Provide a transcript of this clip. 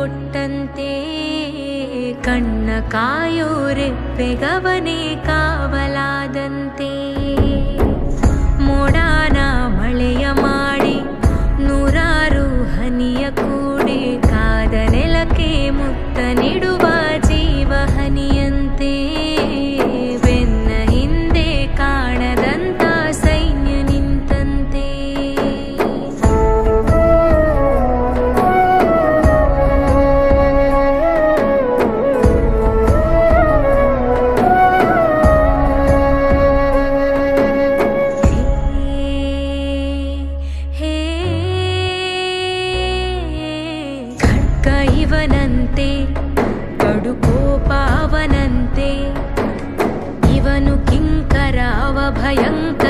ಕೊಟ್ಟಂತೆ ಕಣ್ಣ ಕಾಯೋರೆಪ್ಪೆಗವನೇ ಕಾವಲಾದಂತೆ ಮೋಡಾನ ಮಳೆಯ ಮಾಡಿ ನೂರಾರು ಹನಿಯ ಕೂಡಿ ಕಾದ ನೆಲಕ್ಕೆ ಮುತ್ತ ನೀಡುವ ಜೀವ ಹನಿಯಂತೆ ಬೆನ್ನ ಹಿಂದೆ ಕಾಣದಂತ ಸೈನ್ಯ ನಿಂತಂತೆ ಇವನಂತೆ ಕಡು ಕೋಪವನಂತೆ ಇವನು ಕಿಂಕರ ಅವ ಭಯಂಕರ